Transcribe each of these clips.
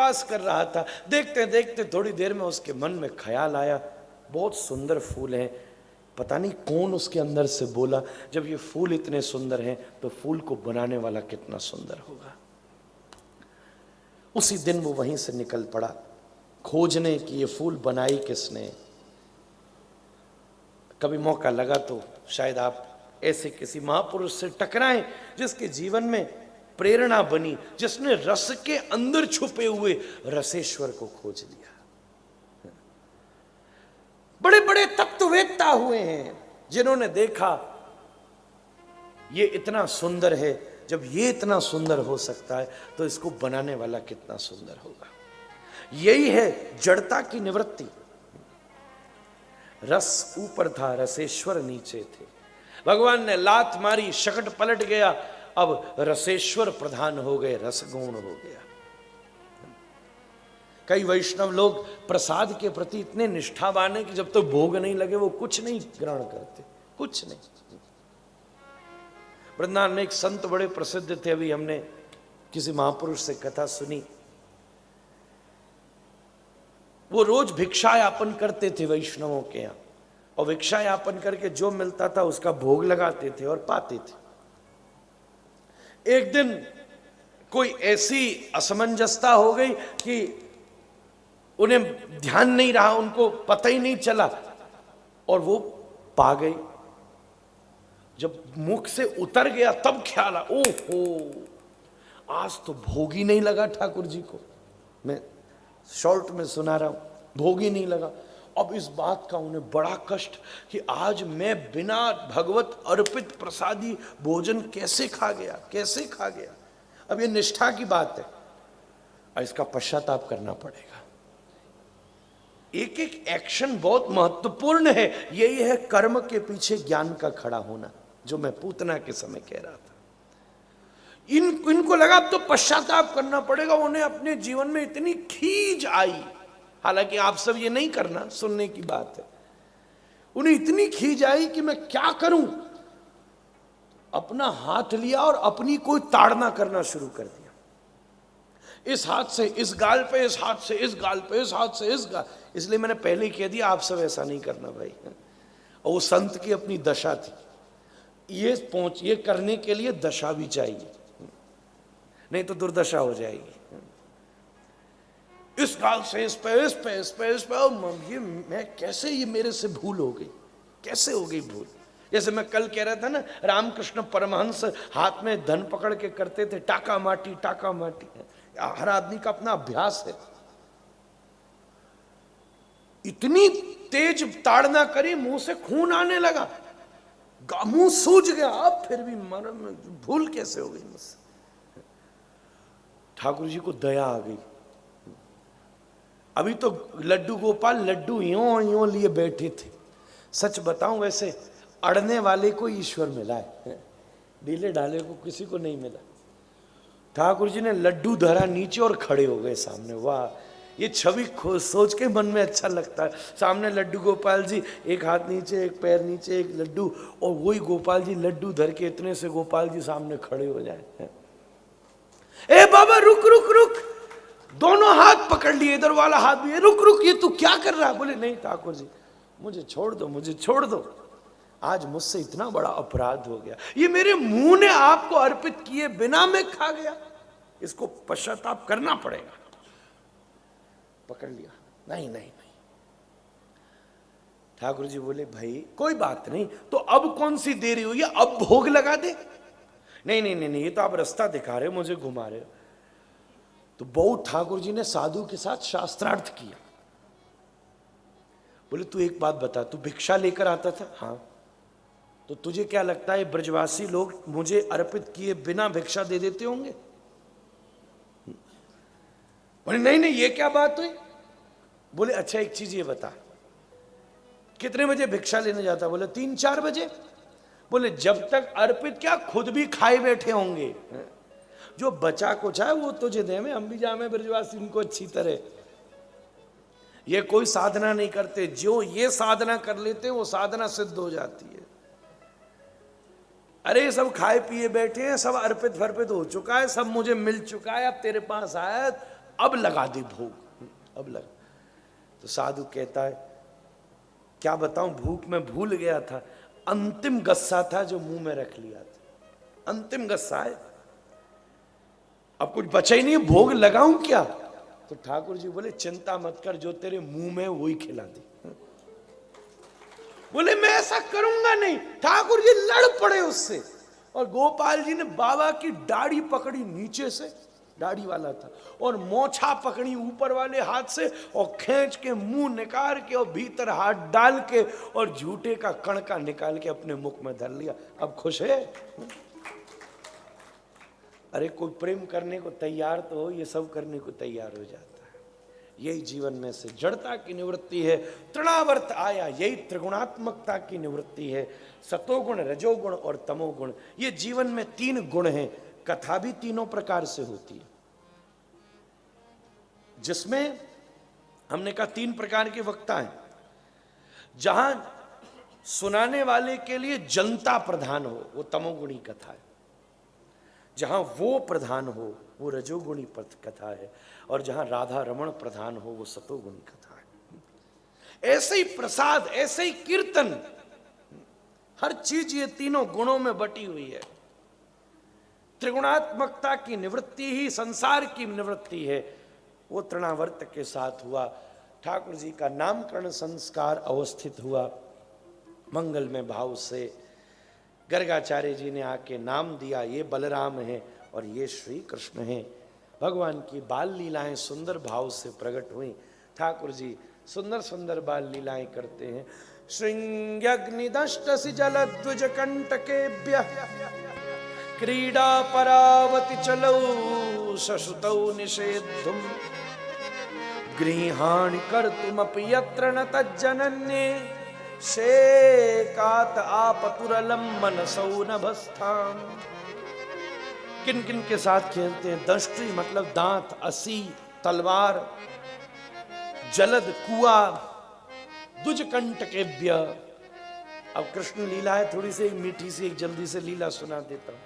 विकास कर रहा था। देखते देखते थोड़ी देर में उसके मन में ख्याल आया, बहुत सुंदर फूल हैं, पता नहीं कौन उसके अंदर से बोला, जब ये फूल इतने सुंदर हैं तो फूल को बनाने वाला कितना सुंदर होगा। उसी दिन वो वहीं से निकल पड़ा खोजने कि ये फूल बनाई किसने। कभी मौका लगा तो शायद आप ऐसे किसी महापुरुष से टकराएं जिसके जीवन में प्रेरणा बनी, जिसने रस के अंदर छुपे हुए रसेश्वर को खोज लिया। बड़े बड़े तत्ववेत्ता हुए हैं जिन्होंने देखा ये इतना सुंदर है, जब ये इतना सुंदर हो सकता है तो इसको बनाने वाला कितना सुंदर होगा। यही है जड़ता की निवृत्ति। रस ऊपर था, रसेश्वर नीचे थे। भगवान ने लात मारी, शकट पलट गया, अब रसेश्वर प्रधान हो गए, रसगुण हो गया। कई वैष्णव लोग प्रसाद के प्रति इतने निष्ठावान हैं कि जब तक तो भोग नहीं लगे वो कुछ नहीं ग्रहण करते, कुछ नहीं। वृंदावन में एक संत बड़े प्रसिद्ध थे, अभी हमने किसी महापुरुष से कथा सुनी। वो रोज भिक्षा यापन करते थे वैष्णवों के यहाँ, और भिक्षा यापन करके जो मिलता था उसका भोग लगाते थे और पाते थे। एक दिन कोई ऐसी असमंजसता हो गई कि उन्हें ध्यान नहीं रहा, उनको पता ही नहीं चला और वो पा गई। जब मुख से उतर गया तब ख्याल आया, ओहो आज तो भोग ही नहीं लगा ठाकुर जी को। मैं शॉर्ट में सुना रहा हूं, भोग ही नहीं लगा। अब इस बात का उन्हें बड़ा कष्ट कि आज मैं बिना भगवत अर्पित प्रसादी भोजन कैसे खा गया, कैसे खा गया। अब ये निष्ठा की बात है और इसका पश्चाताप करना पड़ेगा। एक एक एक्शन बहुत महत्वपूर्ण है। यही है कर्म के पीछे ज्ञान का खड़ा होना, जो मैं पूतना के समय कह रहा था। इनको लगा अब तो पश्चाताप करना पड़ेगा। उन्हें अपने जीवन में इतनी खींच आई, हालांकि आप सब ये नहीं करना, सुनने की बात है। उन्हें इतनी खींच आई कि मैं क्या करूं। अपना हाथ लिया और अपनी कोई ताड़ना करना शुरू कर दिया। इस हाथ से इस गाल पे, इस हाथ से इस गाल पे, इस हाथ से इस गाल। इसलिए मैंने पहले ही कह दिया आप सब ऐसा नहीं करना भाई। और वो संत की अपनी दशा थी, ये करने के लिए दशा भी चाहिए, नहीं तो दुर्दशा हो जाएगी। इस गाल से इस पे, इस पे, इस पे, इस पे। ये मैं कैसे, ये मेरे से भूल हो गई, कैसे हो गई भूल। जैसे मैं कल कह रहा था ना, रामकृष्ण परमहंस हाथ में धन पकड़ के करते थे टाका माटी, टाका माटी। हर आदमी का अपना अभ्यास है। इतनी तेज ताड़ना करी, मुंह से खून आने लगा, मुंह सूज गया। अब फिर भी भूल कैसे हो गई मुझसे। ठाकुर जी को दया आ गई। अभी तो लड्डू गोपाल लड्डू यों यों लिए बैठे थे। सच बताऊं, वैसे अड़ने वाले को ईश्वर मिला है, ढीले ढाले को किसी को नहीं मिला। ठाकुर जी ने लड्डू धरा नीचे और खड़े हो गए सामने। वाह, ये छवि सोच के मन में अच्छा लगता है। सामने लड्डू गोपाल जी, एक हाथ नीचे, एक पैर नीचे, एक लड्डू, और वही गोपाल जी लड्डू धर के इतने से गोपाल जी सामने खड़े हो जाए। ए बाबा रुक रुक रुक, दोनों हाथ पकड़ लिए, इधर वाला हाथ भी, रुक रुक, ये तू क्या कर रहा है। बोले नहीं ठाकुर जी, मुझे छोड़ दो, मुझे छोड़ दो। आज मुझसे इतना बड़ा अपराध हो गया, ये मेरे मुंह ने आपको अर्पित किए बिना मैं खा गया, इसको पश्चाताप करना पड़ेगा। पकड़ लिया, नहीं नहीं नहीं। ठाकुर जी बोले भाई कोई बात नहीं, तो अब कौन सी देरी हुई है, अब भोग लगा दे। नहीं नहीं नहीं, ये तो आप रास्ता दिखा रहे हो, मुझे घुमा रहे हो। तो बहुत ठाकुर जी ने साधु के साथ शास्त्रार्थ किया। बोले तू एक बात बता, तू भिक्षा लेकर आता था? हाँ। तो तुझे क्या लगता है ब्रजवासी लोग मुझे अर्पित किए बिना भिक्षा दे देते होंगे? बोले नहीं नहीं, ये क्या बात हुई। बोले अच्छा एक चीज ये बता, कितने बजे भिक्षा लेने जाता? बोले 3-4 बजे। बोले जब तक अर्पित क्या, खुद भी खाए बैठे होंगे, जो बचा कुछ है वो तुझे दे में, हम भी जामे ब्रजवासी इनको अच्छी तरह। ये कोई साधना नहीं करते, जो ये साधना कर लेते वो साधना सिद्ध हो जाती है। अरे सब खाए पिए बैठे हैं, सब अर्पित फर्पित हो चुका है, सब मुझे मिल चुका है, अब तेरे पास आया अब लगा दे भोग, अब लगा। तो साधु कहता है क्या बताऊं, भूख में भूल गया था, अंतिम गस्सा था जो मुंह में रख लिया था, अंतिम गस्सा है, अब कुछ बचा ही नहीं, भोग लगाऊं क्या? तो ठाकुर जी बोले चिंता मत कर, जो तेरे मुंह में वही खिला दे। बोले मैं ऐसा करूंगा नहीं। ठाकुर जी लड़ पड़े उससे, और गोपाल जी ने बाबा की दाढ़ी पकड़ी नीचे से, दाढ़ी वाला था, और मोछा पकड़ी ऊपर वाले हाथ से, और खींच के मुंह निकाल के और भीतर हाथ डाल के और झूठे का कणका निकाल के अपने मुख में धर लिया। अब खुश है? अरे कोई प्रेम करने को तैयार तो हो, ये सब करने को तैयार हो जाता है। यही जीवन में से जड़ता की निवृत्ति है। तृणावर्त आया, यही त्रिगुणात्मकता की निवृत्ति है। सतोगुण, रजोगुण और तमोगुण, ये जीवन में 3 गुण हैं। कथा भी तीनों प्रकार से होती है, जिसमें हमने कहा 3 प्रकार के वक्ता हैं। जहां सुनाने वाले के लिए जनता प्रधान हो, वो तमोगुणी कथा है। जहां वो प्रधान हो, वो रजोगुणी कथा है। और जहां राधा रमण प्रधान हो, वो सतोगुणी कथा है। ऐसे ही प्रसाद, ऐसे ही कीर्तन, हर चीज ये तीनों गुणों में बटी हुई है। त्रिगुणात्मकता की निवृत्ति ही संसार की निवृत्ति है। वो तृणावर्त के साथ हुआ। ठाकुर जी का नामकरण संस्कार अवस्थित हुआ मंगल में भाव से। गर्गाचार्य जी ने आके नाम दिया, ये बलराम है और ये श्री कृष्ण है। भगवान की बाल लीलाएं सुंदर भाव से प्रकट हुई। ठाकुर जी सुंदर सुंदर बाल लीलाएं करते हैं। श्रृंग्यग्निदष्टसि जलध्वज कंटकेभ्य क्रीडा परावति चलौ शशुतौ निषेद्धुम गृहाणि कर्तुमपि यत्र न तज्जनन्ये शेकात आपतुरलम मनसौ नभस्थाम। किन किन के साथ खेलते हैं? दष्टि मतलब दांत, असी तलवार, जलद कुआ, द्विजकंटकेभ्य। अब कृष्ण लीला है, थोड़ी सी मीठी सी एक जल्दी से लीला सुना देता हूं।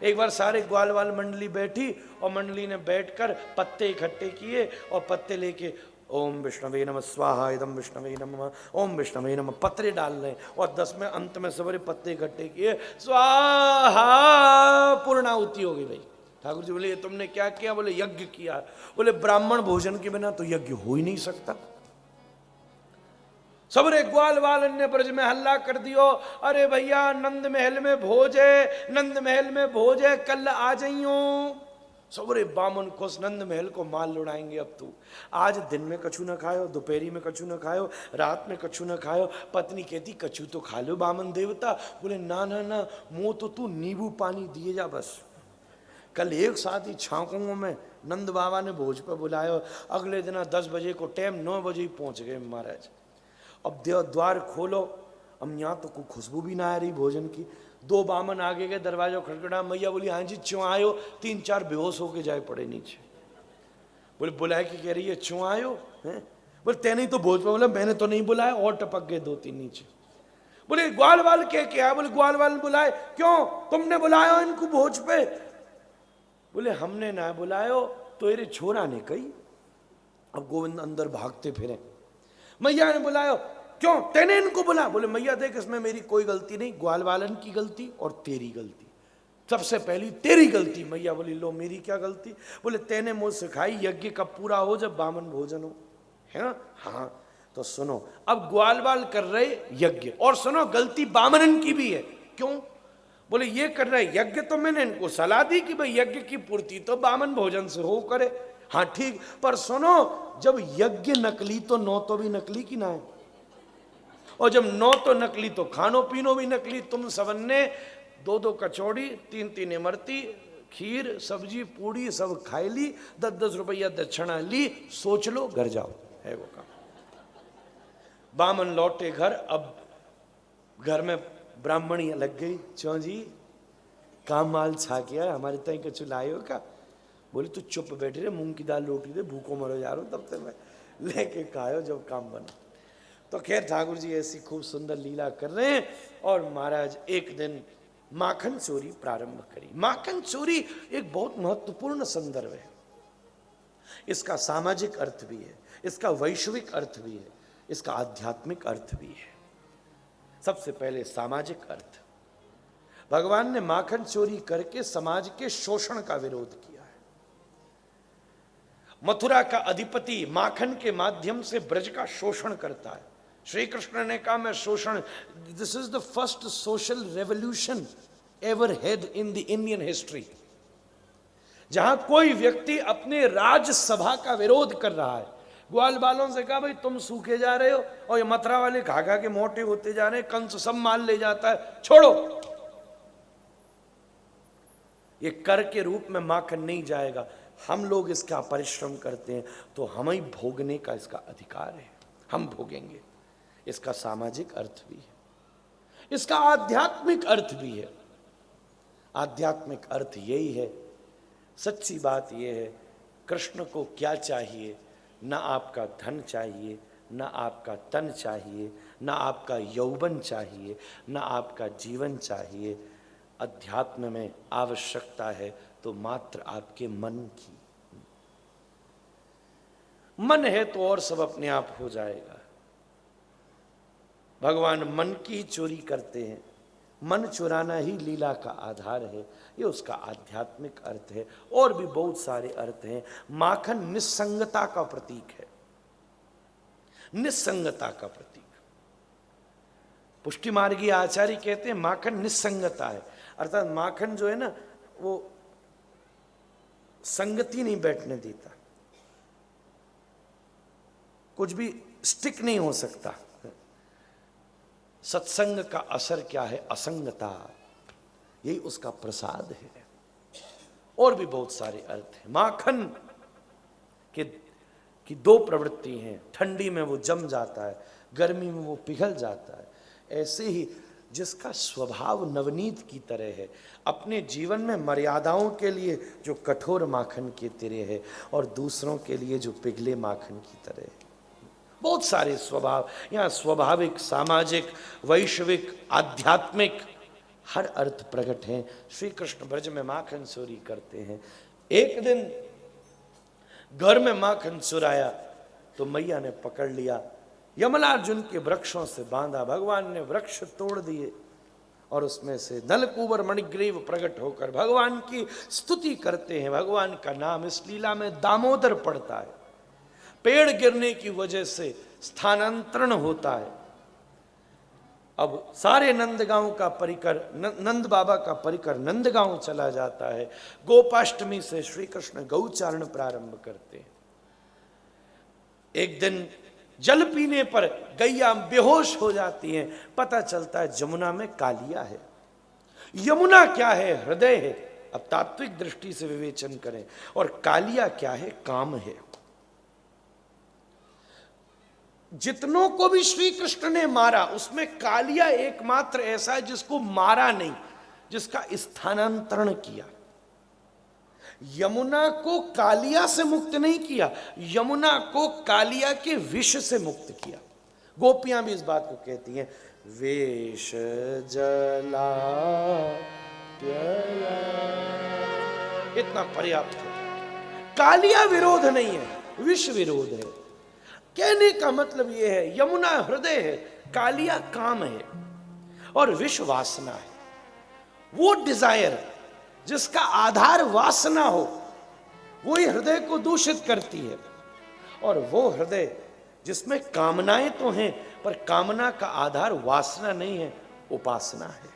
एक बार सारे ग्वाल वाल मंडली बैठी, और मंडली ने बैठकर पत्ते इकट्ठे किए, और पत्ते लेके ओम विष्णवे नमः स्वाहा, इदम विष्णवे नमः, ओम विष्णवे नमः, पत्रे डाल रहे हैं। और 10 में अंत में सवेरे पत्ते इकट्ठे किए, स्वाहा, पूर्णाहुति हो गई। भाई ठाकुर जी बोले ये तुमने क्या किया? बोले यज्ञ किया। बोले ब्राह्मण भोजन के बिना तो यज्ञ हो ही नहीं सकता। सबरे ग्वाल वाल ने ब्रज में हल्ला कर दियो, अरे भैया नंद महल में भोज है, नंद महल में भोज है, कल आ जाइयो। सबरे बामन खुश, नंद महल को माल लुटाएंगे अब तू। आज दिन में कछु न खायो, दोपहरी में कछु न खायो, रात में कछु न खायो। पत्नी कहती कछु तो खा लो बामन देवता। बोले ना ना ना, मुँह तो तू नींबू पानी दिए जा बस। कल एक साथ ही छांकूंगा मैं। नंद बाबा ने भोज पर बुलायो। अगले दिन 10 बजे को टाइम, 9 बजे ही पहुंच गए महाराज। अब द्वार खोलो, अब यहाँ तो कोई खुशबू भी ना आ रही भोजन की। 2 बामन आगे गए, दरवाजा खड़खड़ा। मैया बोली हाँ जी क्यों आयो? 3-4 बेहोश होके जाए पड़े नीचे। बोले बुलाए कि कह रही है क्यों आयो हैं? बोले तेने ही तो भोज पर। बोला मैंने तो नहीं बुलाया, और टपक गए 2-3 नीचे। बोले ग्वाल वाल क्या? बोले ग्वाल वाल बुलाए। क्यों तुमने बुलाया इनको भोज पे? बोले हमने ना बुलायो, तो तेरे छोरा ने कही। अब गोविंद अंदर भागते फिरे। मैया ने बुलायो, क्यों तेने इनको बुला? बोले मैया देख इसमें मेरी कोई गलती नहीं, ग्वाल वालन की गलती और तेरी गलती, सबसे पहली तेरी गलती। मैया बोली लो मेरी क्या गलती? बोले तेने मुझ सिखाई यज्ञ कब पूरा हो? जब बामन भोजन हो, है ना? हाँ तो सुनो, अब ग्वाल वाल कर रहे यज्ञ, और सुनो गलती बामनन की भी है। क्यों? बोले ये कर रहे यज्ञ, तो मैंने इनको सलाह दी कि भाई यज्ञ की पूर्ति तो बामन भोजन से हो करे। हाँ ठीक, पर सुनो जब यज्ञ नकली तो नौ तो भी नकली की ना है, और जब 9 तो नकली तो खानो पीनो भी नकली। तुम सबन ने 2-2 कचौड़ी, 3-3 इमरती, खीर, सब्जी, पूड़ी सब खाई ली, 10-10 रुपया दक्षिणा ली। सोच लो घर जाओ, है वो काम। बामन लौटे घर। अब घर में ब्राह्मणी लग गई, क्यों जी काम माल छा किया हमारे तय कछु लायो का? बोले तू चुप बैठे रे, मूंग की दाल रोटी दे, भूखों मरो जा रहा हूं, तब तक मैं लेके खायो जब काम बना। तो खैर ठाकुर जी ऐसी खूब सुंदर लीला कर रहे हैं। और महाराज एक दिन माखन चोरी प्रारंभ करी। माखन चोरी एक बहुत महत्वपूर्ण संदर्भ है। इसका सामाजिक अर्थ भी है, इसका वैश्विक अर्थ भी है, इसका आध्यात्मिक अर्थ भी है। सबसे पहले सामाजिक अर्थ, भगवान ने माखन चोरी करके समाज के शोषण का विरोध किया है। मथुरा का अधिपति माखन के माध्यम से ब्रज का शोषण करता है। श्री कृष्ण ने कहा मैं शोषण, this is the first social revolution ever head in the Indian history, जहां कोई व्यक्ति अपने राज्यसभा का विरोध कर रहा है। ग्वाल बालों से कहा भाई तुम सूखे जा रहे हो और ये मथुरा वाले खा खा के मोटे होते जा रहे हैं, कंस सब माल ले जाता है, छोड़ो, ये कर के रूप में माखन नहीं जाएगा, हम लोग इसका परिश्रम करते हैं तो हमें भोगने का इसका अधिकार है, हम भोगेंगे। इसका सामाजिक अर्थ भी है, इसका आध्यात्मिक अर्थ भी है। आध्यात्मिक अर्थ यही है, सच्ची बात यह है, कृष्ण को क्या चाहिए? ना आपका धन चाहिए, ना आपका तन चाहिए, ना आपका यौवन चाहिए, ना आपका जीवन चाहिए। अध्यात्म में आवश्यकता है तो मात्र आपके मन की। मन है तो और सब अपने आप हो जाएगा। भगवान मन की चोरी करते हैं, मन चुराना ही लीला का आधार है, ये उसका आध्यात्मिक अर्थ है। और भी बहुत सारे अर्थ हैं। माखन निस्संगता का प्रतीक है, निस्संगता का प्रतीक। पुष्टि मार्गी आचार्य कहते हैं माखन निस्संगता है, अर्थात माखन जो है ना वो संगति नहीं बैठने देता, कुछ भी स्टिक नहीं हो सकता। सत्संग का असर क्या है? असंगता, यही उसका प्रसाद है। और भी बहुत सारे अर्थ हैं। माखन की दो प्रवृत्ति हैं, ठंडी में वो जम जाता है, गर्मी में वो पिघल जाता है। ऐसे ही जिसका स्वभाव नवनीत की तरह है, अपने जीवन में मर्यादाओं के लिए जो कठोर माखन की तरह है और दूसरों के लिए जो पिघले माखन की तरह है। बहुत सारे स्वभाव यहाँ स्वाभाविक, सामाजिक, वैश्विक, आध्यात्मिक हर अर्थ प्रकट हैं। श्री कृष्ण ब्रज में माखन चोरी करते हैं। एक दिन घर में माखन चुराया तो मैया ने पकड़ लिया, यमलार्जुन के वृक्षों से बांधा। भगवान ने वृक्ष तोड़ दिए और उसमें से नलकूबर मणिग्रीव प्रकट होकर भगवान की स्तुति करते हैं। भगवान का नाम इस लीला में दामोदर पड़ता है। पेड़ गिरने की वजह से स्थानांतरण होता है। अब सारे नंदगांव का परिकर, नंद बाबा का परिकर नंदगांव चला जाता है। गोपाष्टमी से श्री कृष्ण गौचारण प्रारंभ करते हैं। एक दिन जल पीने पर गैया बेहोश हो जाती हैं, पता चलता है जमुना में कालिया है। यमुना क्या है? हृदय है। अब तात्विक दृष्टि से विवेचन करें। और कालिया क्या है? काम है। जितनों को भी श्री कृष्ण ने मारा उसमें कालिया एकमात्र ऐसा है जिसको मारा नहीं, जिसका स्थानांतरण किया। यमुना को कालिया से मुक्त नहीं किया, यमुना को कालिया के विष से मुक्त किया। गोपियां भी इस बात को कहती हैं, वेश जला इतना पर्याप्त है। कालिया विरोध नहीं है, विष विरोध है। कहने का मतलब यह है, यमुना हृदय है, कालिया काम है और विष वासना है। वो डिजायर जिसका आधार वासना हो वही हृदय को दूषित करती है। और वो हृदय जिसमें कामनाएं तो हैं पर कामना का आधार वासना नहीं है, उपासना है।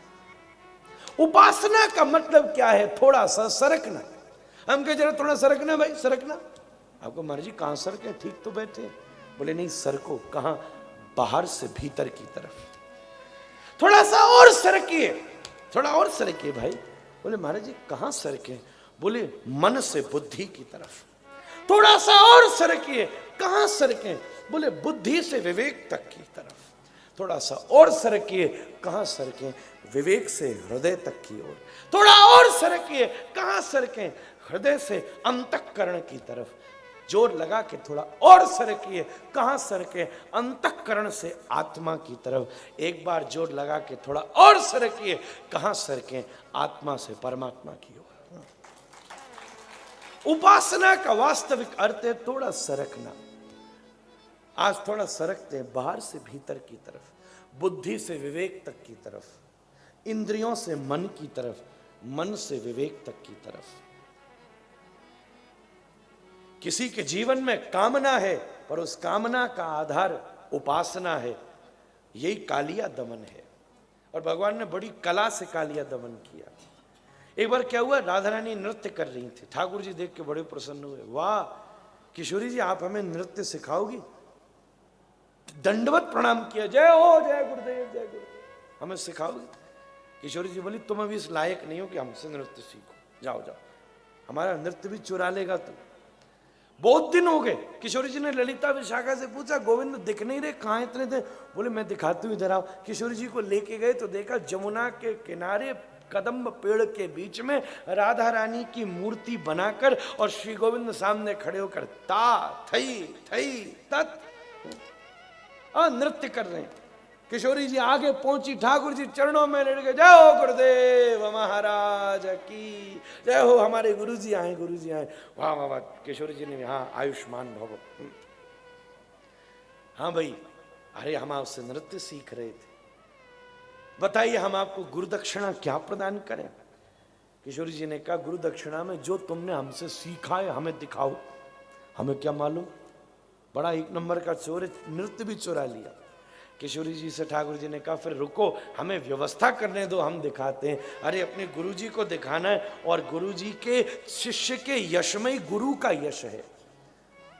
उपासना का मतलब क्या है? थोड़ा सा सरकना। हम कह जरा थोड़ा सरकना भाई, सरकना। आपको मर्जी, कहां सरके? ठीक तो बैठे। बोले नहीं, सरको। कहां? बाहर से भीतर की तरफ। थोड़ा सा और सरकिए, थोड़ा और सरकिए भाई। बोले महाराज जी कहां सरके? बोले मन से बुद्धि की तरफ। थोड़ा सा और सरकिए, कहां सरके? बोले बुद्धि से विवेक तक की तरफ। थोड़ा सा और सरकिए, कहां सरके? विवेक से हृदय तक की ओर। थोड़ा और सरकिए, कहां सरके? हृदय से अंतःकरण की तरफ। जोर लगा के थोड़ा और सरकिए, कहां सरके? अंतःकरण से आत्मा की तरफ। एक बार जोर लगा के थोड़ा और सरकिए, कहां सरके? आत्मा से परमात्मा की ओर। उपासना का वास्तविक अर्थ है थोड़ा सरकना। आज थोड़ा सरकते हैं बाहर से भीतर की तरफ, बुद्धि से विवेक तक की तरफ, इंद्रियों से मन की तरफ, मन से विवेक तक की तरफ। किसी के जीवन में कामना है पर उस कामना का आधार उपासना है, यही कालिया दमन है। और भगवान ने बड़ी कला से कालिया दमन किया। एक बार क्या हुआ, राधा रानी नृत्य कर रही थी, ठाकुर जी देख के बड़े प्रसन्न हुए। वाह किशोरी जी, आप हमें नृत्य सिखाओगी? दंडवत प्रणाम किया, जय हो जय गुरुदेव जय गुरुदेव, हमें सिखाओगी? किशोरी जी बोली तुम अभी इस लायक नहीं हो कि हमसे नृत्य सीखो, जाओ जाओ, हमारा नृत्य भी चुरा लेगा तू। बहुत दिन हो गए। किशोरी जी ने ललिता विशाखा से पूछा गोविंद दिख नहीं रहे, कहाँ इतने थे? बोले मैं दिखाती हूँ, इधर आओ। किशोरी जी को लेके गए तो देखा जमुना के किनारे कदम्ब पेड़ के बीच में राधा रानी की मूर्ति बनाकर और श्री गोविंद सामने खड़े होकर ता थई थई तत् नृत्य कर रहे हैं। किशोरी जी आगे पहुंची, ठाकुर जी चरणों में लेट गए, जय हो गुरुदेव महाराज की जय हो, हमारे गुरु जी आए, गुरु जी आए। वाह वाह वाह। किशोरी जी ने हाँ आयुष्मान भव। हाँ भाई, अरे हम आपसे नृत्य सीख रहे थे, बताइए हम आपको गुरु दक्षिणा क्या प्रदान करें? किशोरी जी ने कहा गुरु दक्षिणा में जो तुमने हमसे सीखा है हमें दिखाओ। हमें क्या मालूम, बड़ा एक नंबर का चोर है, नृत्य भी चुरा लिया। किशोरी जी से ठाकुर जी ने कहा फिर रुको, हमें व्यवस्था करने दो, हम दिखाते हैं। अरे अपने गुरु जी को दिखाना है, और गुरु जी के शिष्य के यश में ही गुरु का यश है।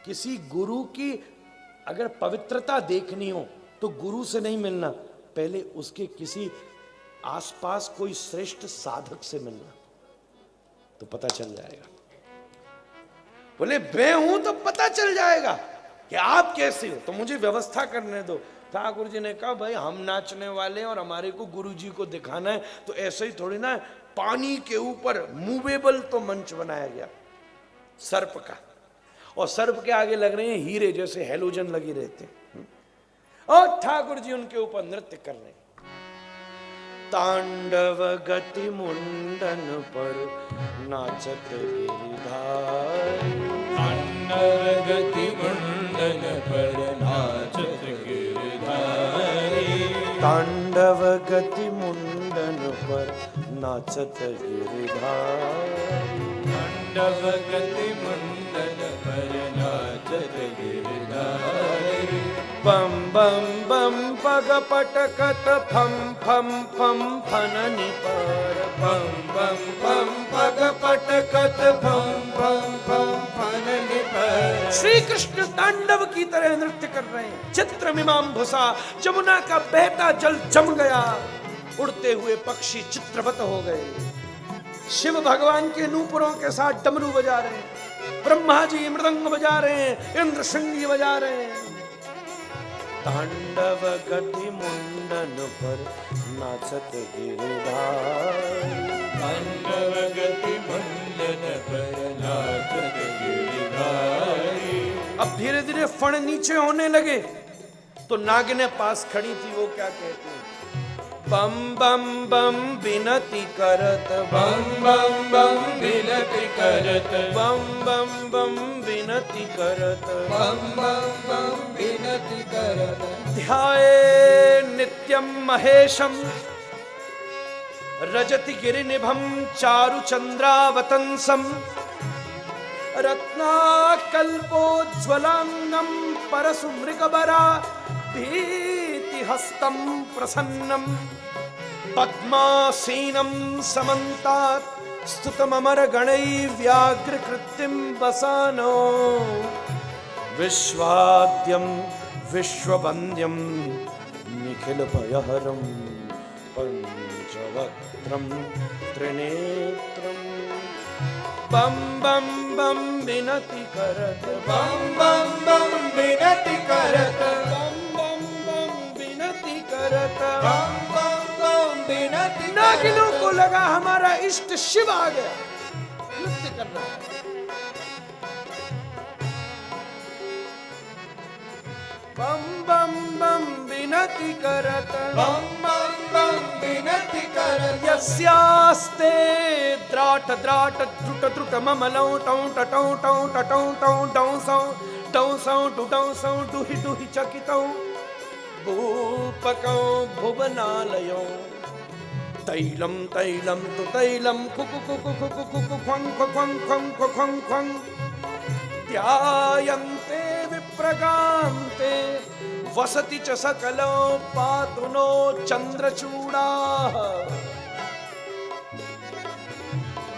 किसी गुरु की अगर पवित्रता देखनी हो तो गुरु से नहीं मिलना, पहले उसके किसी आसपास कोई श्रेष्ठ साधक से मिलना, तो पता चल जाएगा। बोले मैं हूं तो पता चल जाएगा कि आप कैसे हो, तो मुझे व्यवस्था करने दो। ठाकुर जी ने कहा भाई हम नाचने वाले हैं और हमारे को गुरु जी को दिखाना है, तो ऐसे ही थोड़ी ना, पानी के ऊपर मूवेबल तो मंच बनाया गया सर्प का, और सर्प के आगे लग रहे हैं हीरे जैसे हैलोजन लगे रहते हैं, और ठाकुर जी उनके ऊपर नृत्य कर रहे हैं। तांडव गति मुंडन पर नाचत गिरिधारी, तांडव गति मुंडन पर नाचत गिरिधारी, तांडव गति मुंडन पर नाचत गिरिधारी, तांडव गति मुंडन पर नाचत गिरिधारी। बम बम बम पग पटकत फम फम फम फननि पर, बम बम बम पग पटकत फम फम फम फननि पर। श्री कृष्ण तांडव की तरह नृत्य कर रहे हैं। चित्रमिमांभुसा, जमुना का बहता जल जम गया, उड़ते हुए पक्षी चित्रवत हो गए। शिव भगवान के नूपुरों के साथ डमरू बजा रहे हैं, ब्रह्मा जी मृदंग बजा रहे हैं, इंद्र शृंगी बजा रहे हैं। तांडव गति मुंडन पर नाचत गिरिधारी, तांडव गति मुंडन पर नाचत गिरिधारी। अब धीरे धीरे फण नीचे होने लगे तो नागिने पास खड़ी थी, वो क्या कहती है, बम बम बम विनती करत, बम बम बम विनती करत, बम बम बम विनती करत, बम बम बम विनती करत। ध्याये नित्यम महेशम रजति गिरिनिभम चारु चंद्रावतंसम, रत्नाकल्पोज्ज्वलांगम परशु मृगबरा भीति हस्तम प्रसन्नम, पद्मासीनं समन्तात् स्तुतममर गणै व्याघ्र कृत्तिम वसानो, विश्वाद्यम विश्ववन्द्यम निखिल भयहरम पंचवक्त्रम त्रिनेत्रम। बम बम बम विनती करत, बम बम बम विनती करत, बम बम बम विनती करत, बम बम बम विनती करत। नागिनों को लगा हमारा इष्ट शिव आ गया, नृत्य कर रहा है। बम बम बम विनती करत, बम बम बम विनती करत, यह यस्यास्ते द्राट द्राट द्रुट द्रुट ममलौ टौ टौ टौ टौ टौ डौ सौ डुहि डुहि चकितौ भूपकौ भुवनालयौ तैलं तैलं तु तैलं कुकु कुकु कुकु कुकु ख्वं ख्वं ख्वं ख्वं ख्वं ध्यायन्ते विप्रगान्ते वसति च सकलो पातु नो चन्द्रचूडाः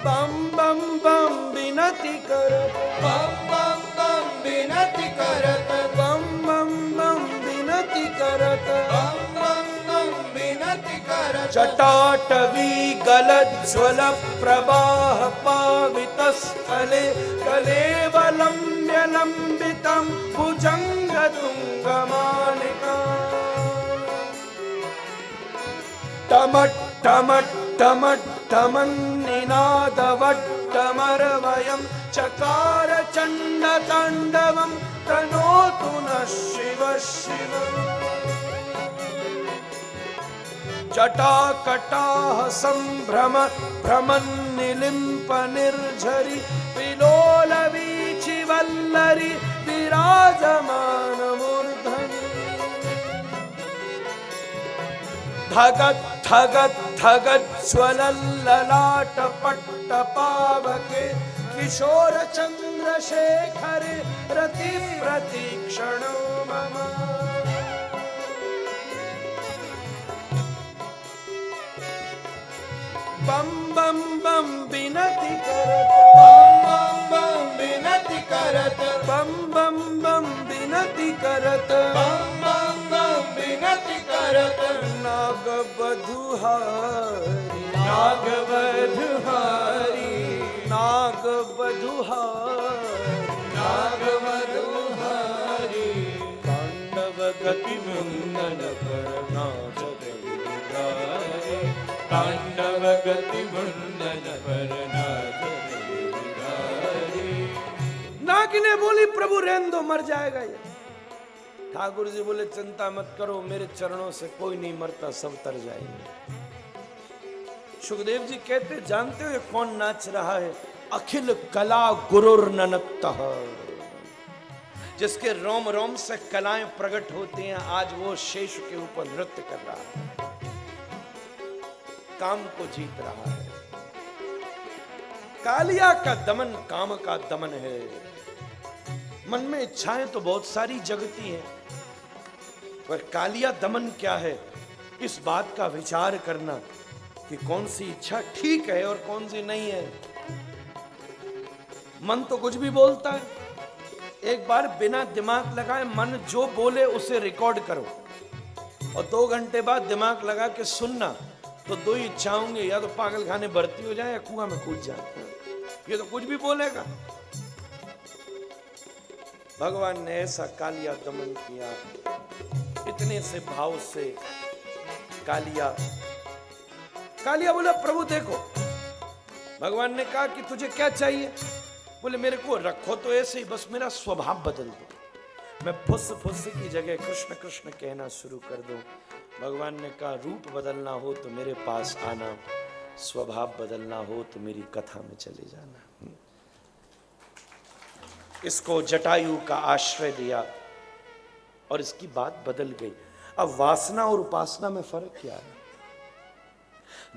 बम बम बम विनति करत बम बम बम विनति करत बम बम बम विनति करत बम बम बम विनति करत जटाटवी गलज्ज्वल प्रवाह पावितस्थले कलेवलम्ब्य लम्बितं भुजङ्गतुङ्गमालिका टमट् टमट् टमट् टमन्निनादवट्टमरवयं चकार चण्डताण्डवं तनोतु नः शिवः शिवम् जटाकटाः सम्भ्रम भ्रमन्निलिम्प निर्झरि विलोलवीचि वल्लरि विराजमानमूर्धनि धगत् धगत् धगत् ज्वलल्ललाट पट्टपावके किशोर चन्द्रशेखरे रति प्रतीक्षणो मम बम बम बम विनति करत बम बम बम विनति करत बम बम बम विनति करत बम बम बम विनति करत नागवधूहारी नागवधूहारी नागवधूहारी नागवधूहारी तांडव गति मुंदन करनाथ जगदीधारी तांडव गति मुंदन करनाथ जगदीधारी। नागिने बोली प्रभु रहने दो मर जाएगा ये। ठाकुर जी बोले चिंता मत करो मेरे चरणों से कोई नहीं मरता सब तर जाएंगे। सुखदेव जी कहते जानते हो ये कौन नाच रहा है अखिल कला गुरुर ननत्तः जिसके रोम रोम से कलाएं प्रकट होती हैं आज वो शेष के ऊपर नृत्य कर रहा है काम को जीत रहा है। कालिया का दमन काम का दमन है। मन में इच्छाएं तो बहुत सारी जगती हैं पर कालिया दमन क्या है इस बात का विचार करना कि कौन सी इच्छा ठीक है और कौन सी नहीं है। मन तो कुछ भी बोलता है एक बार बिना दिमाग लगाए मन जो बोले उसे रिकॉर्ड करो और 2 घंटे बाद दिमाग लगा के सुनना तो 2 ही इच्छा होंगे या तो पागल खाने भर्ती हो जाए या कुआं में कूद जाए। ये तो कुछ भी बोलेगा। भगवान ने ऐसा कालिया दमन किया इतने से भाव से कालिया बोला प्रभु देखो। भगवान ने कहा कि तुझे क्या चाहिए? बोले मेरे को रखो तो ऐसे ही बस मेरा स्वभाव बदल दो मैं फुस फुस की जगह कृष्ण कृष्ण कहना शुरू कर दूं। भगवान ने कहा रूप बदलना हो तो मेरे पास आना स्वभाव बदलना हो तो मेरी कथा में चले जाना। इसको जटायु का आश्रय दिया और इसकी बात बदल गई। अब वासना और उपासना में फर्क क्या है?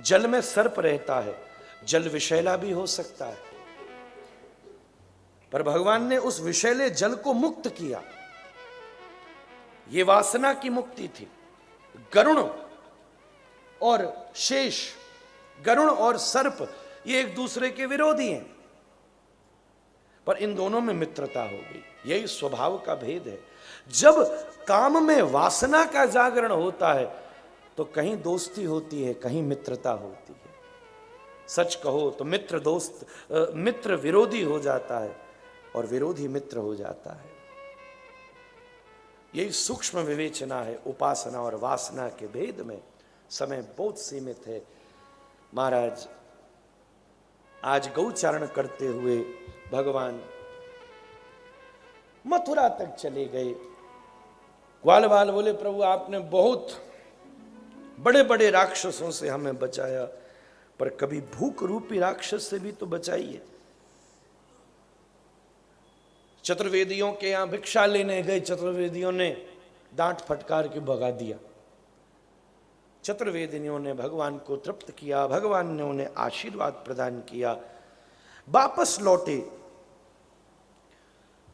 जल में सर्प रहता है जल विषैला भी हो सकता है पर भगवान ने उस विषैले जल को मुक्त किया। ये वासना की मुक्ति थी। गरुण और शेष गरुण और सर्प ये एक दूसरे के विरोधी हैं पर इन दोनों में मित्रता हो गई। यही स्वभाव का भेद है। जब काम में वासना का जागरण होता है तो कहीं दोस्ती होती है कहीं मित्रता होती है। सच कहो तो मित्र विरोधी हो जाता है और विरोधी मित्र हो जाता है। यही सूक्ष्म विवेचना है उपासना और वासना के भेद में। समय बहुत सीमित है। महाराज आज गौचारण करते हुए भगवान मथुरा तक चले गए। ग्वाल बाल बोले प्रभु आपने बहुत बड़े बड़े राक्षसों से हमें बचाया। पर कभी भूख रूपी राक्षस से भी तो बचाइए। चतुर्वेदियों के यहां भिक्षा लेने गए, चतुर्वेदियों ने डांट फटकार के भगा दिया। चतुर्वेदियों ने भगवान को तृप्त किया, भगवान ने उन्हें आशीर्वाद प्रदान किया, वापस लौटे।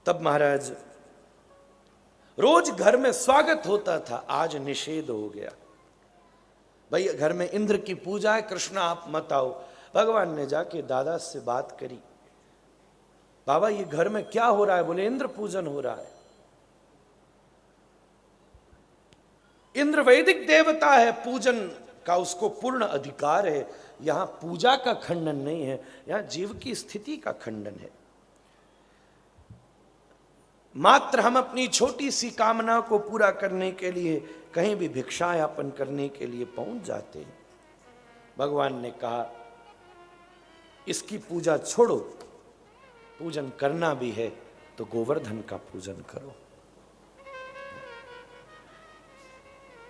तब महाराज रोज घर में स्वागत होता था, आज निषेध हो गया। भाई घर में इंद्र की पूजा है, कृष्ण आप मत आओ। भगवान ने जाके दादा से बात करी, बाबा ये घर में क्या हो रहा है? बोले इंद्र पूजन हो रहा है। इंद्र वैदिक देवता है, पूजन का उसको पूर्ण अधिकार है। यहां पूजा का खंडन नहीं है, यहां जीव की स्थिति का खंडन है। मात्र हम अपनी छोटी सी कामना को पूरा करने के लिए कहीं भी भिक्षा यापन करने के लिए पहुंच जाते हैं। भगवान ने कहा इसकी पूजा छोड़ो, पूजन करना भी है तो गोवर्धन का पूजन करो।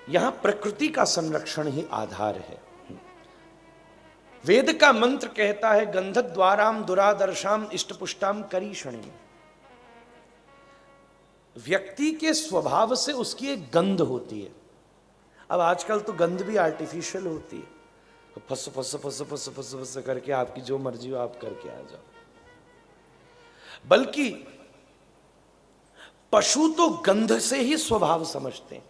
यहां प्रकृति का संरक्षण ही आधार है। वेद का मंत्र कहता है गंधद्वाराम दुरादर्शाम इष्टपुष्टाम करीषणी। व्यक्ति के स्वभाव से उसकी एक गंध होती है। अब आजकल तो गंध भी आर्टिफिशियल होती है, फस फस फस फस फस फस करके आपकी जो मर्जी हो आप करके आ जाओ। बल्कि पशु तो गंध से ही स्वभाव समझते हैं,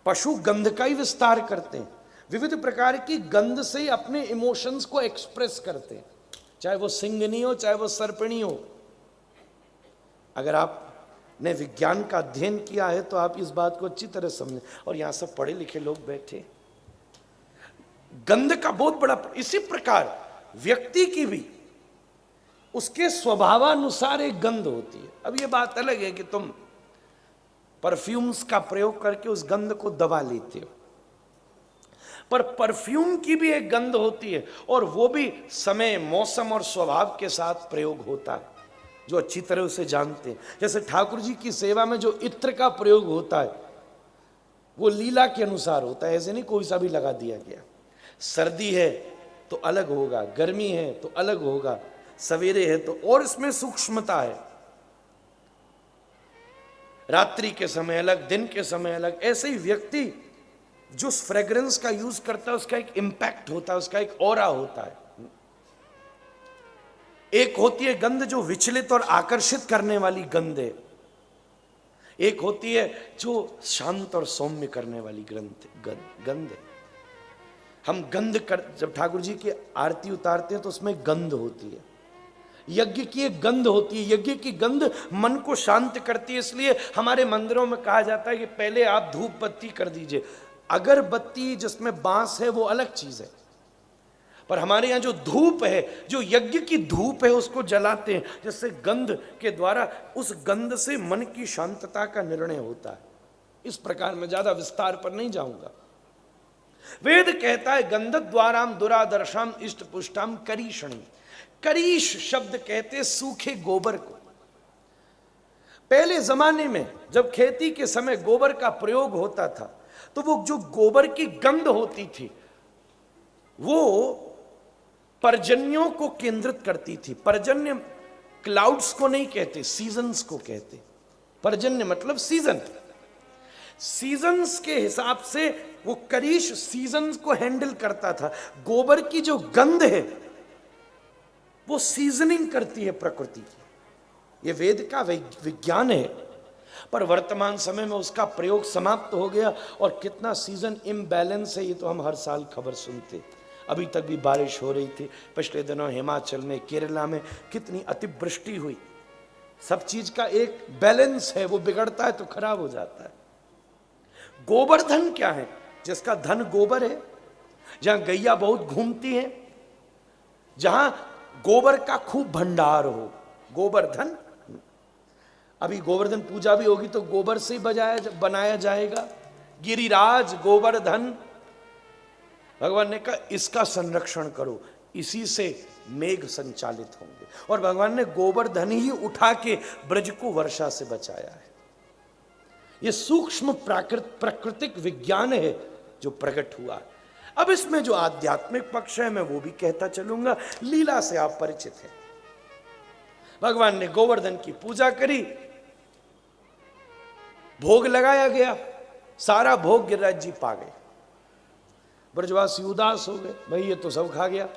पशु गंध का ही विस्तार करते हैं, विविध प्रकार की गंध से ही अपने इमोशंस को एक्सप्रेस करते हैं, चाहे वो सिंगनी हो चाहे वो सर्पिणी हो। अगर आपने विज्ञान का अध्ययन किया है तो आप इस बात को अच्छी तरह समझें। और यहां सब पढ़े लिखे लोग बैठे, गंध का बहुत बड़ा। इसी प्रकार व्यक्ति की भी उसके स्वभावानुसार एक गंध होती है। अब ये बात अलग है कि तुम परफ्यूम्स का प्रयोग करके उस गंध को दबा लेते हो, पर परफ्यूम की भी एक गंध होती है और वो भी समय मौसम और स्वभाव के साथ प्रयोग होता है, जो अच्छी तरह उसे जानते हैं। जैसे ठाकुर जी की सेवा में जो इत्र का प्रयोग होता है वो लीला के अनुसार होता है, ऐसे नहीं कोई सा भी लगा दिया गया। सर्दी है तो अलग होगा, गर्मी है तो अलग होगा, सवेरे है तो और इसमें सूक्ष्मता है, रात्रि के समय अलग, दिन के समय अलग। ऐसे ही व्यक्ति जो फ्रेग्रेंस का यूज करता है उसका एक इंपैक्ट होता है, उसका एक ऑरा होता है। एक होती है गंध जो विचलित और आकर्षित करने वाली गंध है, एक होती है जो शांत और सौम्य करने वाली गंध है। हम गंध कर जब ठाकुर जी की आरती उतारते हैं तो उसमें गंध होती है, यज्ञ की एक गंध होती है। यज्ञ की गंध मन को शांत करती है, इसलिए हमारे मंदिरों में कहा जाता है कि पहले आप धूप बत्ती कर दीजिए। अगरबत्ती जिसमें बांस है वो अलग चीज है, पर हमारे यहाँ जो धूप है, जो यज्ञ की धूप है, उसको जलाते हैं, जिससे गंध के द्वारा उस गंध से मन की शांतता का निर्णय होता है। इस प्रकार मैं ज्यादा विस्तार पर नहीं जाऊंगा। वेद कहता है गंधद्वाराम दुरादर्शाम इष्ट पुष्टाम करीषणी। करीश शब्द कहते सूखे गोबर को। पहले जमाने में जब खेती के समय गोबर का प्रयोग होता था तो वो जो गोबर की गंध होती थी वो पर्जन्यों को केंद्रित करती थी। पर्जन्य क्लाउड्स को नहीं कहते, सीजन्स को कहते। पर्जन्य मतलब सीजन, सीजन्स के हिसाब से वो करीश सीजन्स को हैंडल करता था। गोबर की जो गंध है वो सीजनिंग करती है प्रकृति की। ये वेद का विज्ञान है, पर वर्तमान समय में उसका प्रयोग समाप्त हो गया और कितना सीजन इम्बैलेंस है ये तो हम हर साल खबर सुनते। अभी तक भी बारिश हो रही थी, पिछले दिनों हिमाचल में, केरला में कितनी अतिवृष्टि हुई। सब चीज का एक बैलेंस है, वो बिगड़ता है तो खराब हो जाता है। गोवर्धन क्या है? जिसका धन गोबर है, जहां गैया बहुत घूमती है, जहां गोबर का खूब भंडार हो, गोवर्धन। अभी गोवर्धन पूजा भी होगी तो गोबर से ही बनाया जाएगा। गिरिराज गोवर्धन, भगवान ने कहा इसका संरक्षण करो, इसी से मेघ संचालित होंगे। और भगवान ने गोवर्धन ही उठा के ब्रज को वर्षा से बचाया है। यह सूक्ष्म प्राकृतिक विज्ञान है जो प्रकट हुआ। अब इसमें जो आध्यात्मिक पक्ष है मैं वो भी कहता चलूंगा। लीला से आप परिचित हैं। भगवान ने गोवर्धन की पूजा करी, भोग लगाया गया, सारा भोग गिरिराज जी पा गए। ब्रजवासी उदास हो गए, भाई ये तो सब खा गया।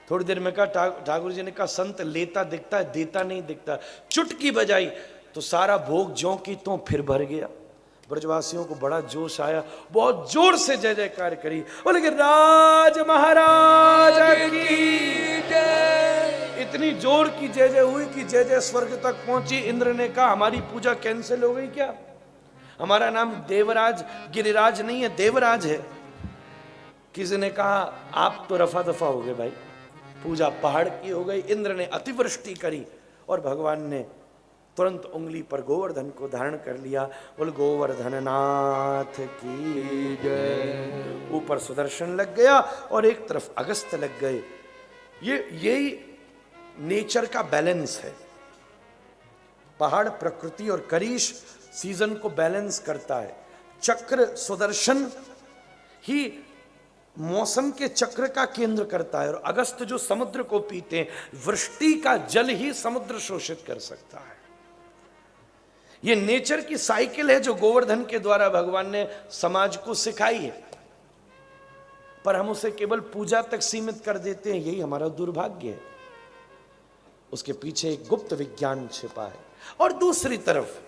थोड़ी देर में कहा, ठाकुर जी ने कहा संत लेता दिखता है, देता नहीं दिखता। चुटकी बजाई तो सारा भोग ज्यों की त्यों फिर भर गया। ब्रजवासियों को बड़ा जोश आया, बहुत जोर से जय जयकार करी, बोले कि राज महाराज की जय। इतनी जोर की जय जय हुई कि जय जय स्वर्ग तक पहुंची। इंद्र ने कहा हमारी पूजा कैंसिल हो गई क्या? हमारा नाम देवराज गिरिराज नहीं है, देवराज है। किसी ने कहा आप तो रफा दफा हो गए भाई, पूजा पहाड़ की हो गई। इंद्र ने अतिवृष्टि करी और भगवान ने तुरंत उंगली पर गोवर्धन को धारण कर लिया। बोल गोवर्धन नाथ की जय। ऊपर सुदर्शन लग गया और एक तरफ अगस्त लग गए। यही नेचर का बैलेंस है। पहाड़ प्रकृति और करीश सीजन को बैलेंस करता है। चक्र सुदर्शन ही मौसम के चक्र का केंद्र करता है। और अगस्त जो समुद्र को पीते हैं, वृष्टि का जल ही समुद्र शोषित कर सकता है। ये नेचर की साइकिल है जो गोवर्धन के द्वारा भगवान ने समाज को सिखाई है, पर हम उसे केवल पूजा तक सीमित कर देते हैं। यही हमारा दुर्भाग्य है। उसके पीछे एक गुप्त विज्ञान छिपा है। और दूसरी तरफ